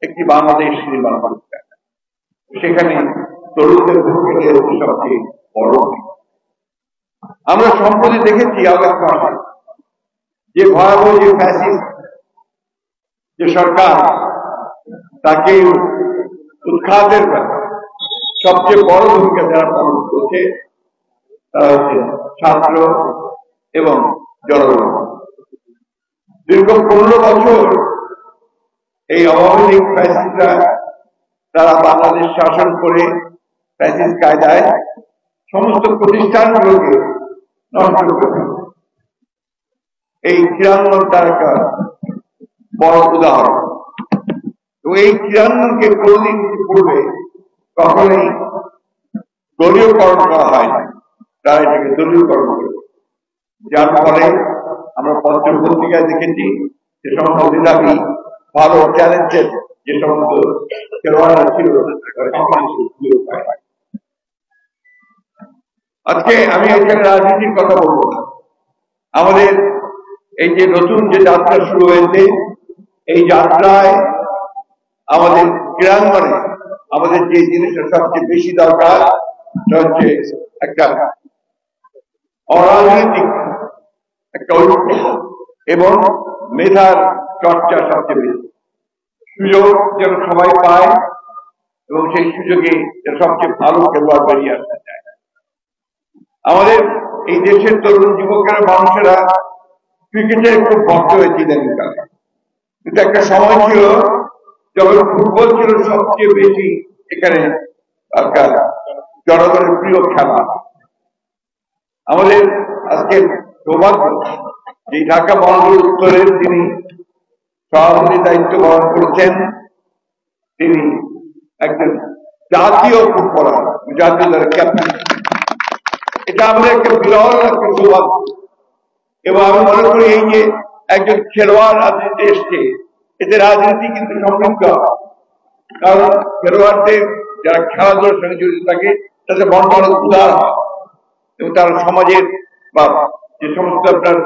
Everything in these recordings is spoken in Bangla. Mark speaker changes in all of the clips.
Speaker 1: একটি বাংলাদেশ নির্মাণ করতে, সেখানে তরুণদের ভূমিকা সবচেয়ে বড়। আমরা সম্প্রতি দেখেছি আগস্ট মাসে যে ভয়াবহ যে ফ্যাসিস্ট যে সরকার, তাকে উৎখাতের সবচেয়ে বড় ভূমিকা যারা পালন করছে তারা হচ্ছে ছাত্র এবং জনগণ। দীর্ঘ 15 বছর এই আওয়ামী লীগ ফ্যাসিস্টরা তারা বাংলাদেশ শাসন করে ফ্যাসিস্ট কায়দায় সমস্ত প্রতিষ্ঠানগুলোকে নষ্ট করে। এই ক্রীড়াঙ্গন তার একটা বড় উদাহরণ। এই ক্রীড়াঙ্গনকে কোনদিন পূর্বে কখনোই দলীয়করণ করা হয় না, তারা এটাকে দলীয়করণ করে, যার ফলে আমরা পত্র পত্রিকায় দেখেছি যে সমস্ত মেধাবী ভালো ট্যালেন্টেড যে সমস্ত খেলোয়াড়রা ছিল আজকে আমি এখানে রাজনীতির কথা বলবো না। আমাদের এই যে নতুন যে যাত্রা শুরু হয়েছে, এই যাত্রায় আমাদের ক্রীড়াঙ্গনে আমাদের যে জিনিসটা সবচেয়ে বেশি দরকার সেটা হচ্ছে একটা অরাজনৈতিক একটা ঐক্য এবং মেধার চর্চা সবচেয়ে বেশি। সুযোগ যেন সবাই পায় এবং সেই সুযোগে সবচেয়ে ভালো খেলোয়াড় বেরিয়ে আসতে চায়। আমাদের এই দেশের তরুণ যুবকেরা মানুষেরা ক্রিকেটে খুব ভক্ত হয়েছে ইদানিংকালে, কিন্তু একটা সময় ছিল যখন ফুটবল ছিল সবচেয়ে বেশি এখানে একটা জনগণের প্রিয় খেলা। আমাদের আজকে সৌভাগ্য যে ঢাকা মহানগর উত্তরের যিনি সভাপতি দায়িত্ব পালন করেছেন তিনি একজন জাতীয় ফুটবলার, জাতীয় দলের ক্যাপ্টেন। এটা আমাদের একটা বিরল একটা সৌভাগ্য এবং আমি মনে করি এই যে একজন খেলোয়াড় রাজনীতি এসছে, এতে রাজনীতি কিন্তু সমৃদ্ধ, কারণ খেলোয়াড়দের যারা খেলাধুলার সঙ্গে জড়িত থাকে তাদের মনটা অনেক উদার হয় এবং তারা সমাজের বা যে সমস্ত আপনার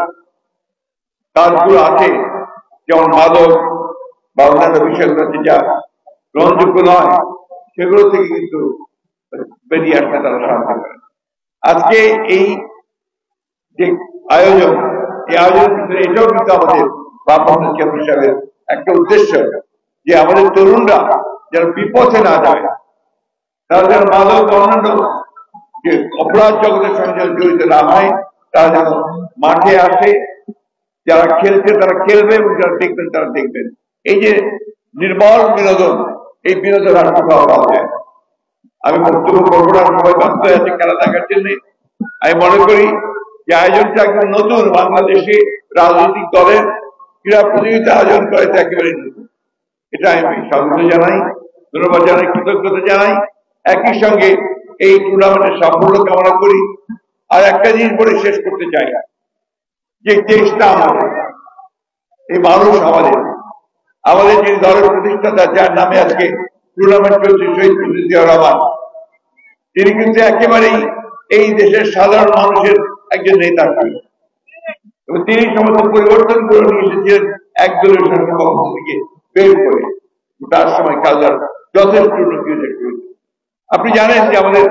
Speaker 1: কাজগুলো আছে যেমন মাদক বা অন্যান্য বিষয়গুলো যা গ্রহণযোগ্য নয় সেগুলো থেকে কিন্তু বেরিয়ে আসতে তারা সাহায্য করে। আজকে এই যে আয়োজন, এই আয়োজনের ভিতরে এটাও কিন্তু আমাদের ভারপ্রাপ্ত চেয়ারম্যান সাহেবের একটা উদ্দেশ্য যে আমাদের তরুণরা যেন বিপথে না যায়, তারা যেন মাদক অন্যান্য যে অপরাধ জগতের সঙ্গে জড়িত না হয়, তারা যেন মাঠে আসে, যারা খেলছে তারা খেলবে এবং যারা দেখবেন তারা দেখবেন। এই যে নির্মল বিনোদন, এই বিনোদন আর কোথাও পাওয়া যায়। আমি বক্তব্য করবো না, সবাই ব্যস্ত আছে খেলা দেখার জন্য। আমি মনে করি যে আয়োজনটা একদম নতুন, বাংলাদেশে রাজনৈতিক দলের ক্রীড়া প্রতিযোগিতা আয়োজন করে একেবারে নতুন। এটা আমি স্বাগত জানাই, ধন্যবাদ জানাই, কৃতজ্ঞতা জানাই। একই সঙ্গে এই টুর্নামেন্টের সাফল্য কামনা করি। আর একটা জিনিস বলে শেষ করতে চাই, যে দেশটা আমাদের, এই মানুষ আমাদের, আমাদের যে দলের প্রতিষ্ঠাতা যার নামে আজকে টুর্নামেন্ট চলছে শহীদ প্রেসিডেন্ট জিয়াউর রহমান, তিনি কিন্তু একেবারেই এই দেশের সাধারণ মানুষের একজন নেতা ছিলেন এবং তিনি সমস্ত পরিবর্তন করে নিয়ে এসেছিলেন একদলের শাসন থেকে বের করে। তার সময় কাজের যথেষ্ট উন্নতি হয়েছে। আপনি জানেন যে আমাদের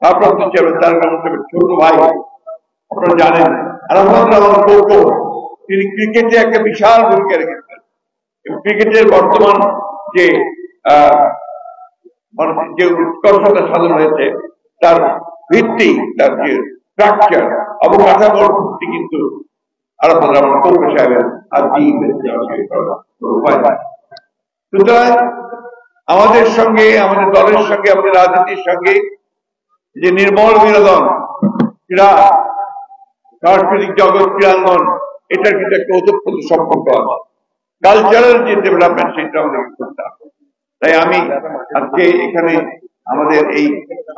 Speaker 1: ভারপ্রাপ্ত চেয়ারম্যান তারেক রহমান সাহেবের ছোট ভাই, আপনারা জানেন, আরাফাত রহমান কৌটো, তিনি ক্রিকেটে একটা বিশাল ভূমিকা রেখেছেন এবং ক্রিকেটের বর্তমান যে যে উৎকর্ষতা সাধন হয়েছে তার ভিত্তি, তার যে স্ট্রাকচার অবকাঠামোর ভিত্তি কিন্তু আরাফাত রহমান কৌটো সাহেবের আর কি উপায়। সুতরাং আমাদের সঙ্গে, আমাদের দলের সঙ্গে, আমাদের রাজনীতির সঙ্গে যে নির্মল বিনোদন, ক্রীড়া, সাংস্কৃতিক জগৎ, ক্রীড়াঙ্গন, এটার কিন্তু একটা ওতপ্রোত সম্পর্ক আছে। কালচারাল যে ডেভেলপমেন্ট সেটা আমাদের করতে হবে। তাই আমি আজকে এখানে আমাদের এই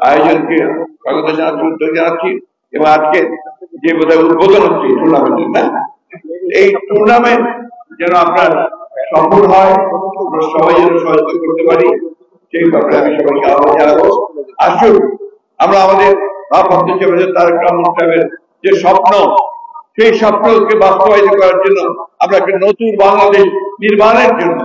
Speaker 1: আয়োজনকে স্বাগত জানাচ্ছি, উদ্যোগ জানাচ্ছি এবং আজকে যে বোধহয় উদ্বোধন হচ্ছে টুর্নামেন্টের, না এই টুর্নামেন্ট যেন আপনার সফল হয়, সবাই যেন সহযোগিতা করতে পারি, সেই ব্যাপারে আমি সবাইকে আহ্বান জানাবো। আসুন আমরা আমাদের ভারপ্রাপ্ত চেয়ারম্যান তারেক রহমান সাহেবের যে স্বপ্ন, সেই স্বপ্নকে বাস্তবায়িত করার জন্য আমরা একটা নতুন বাংলাদেশ নির্মাণের জন্য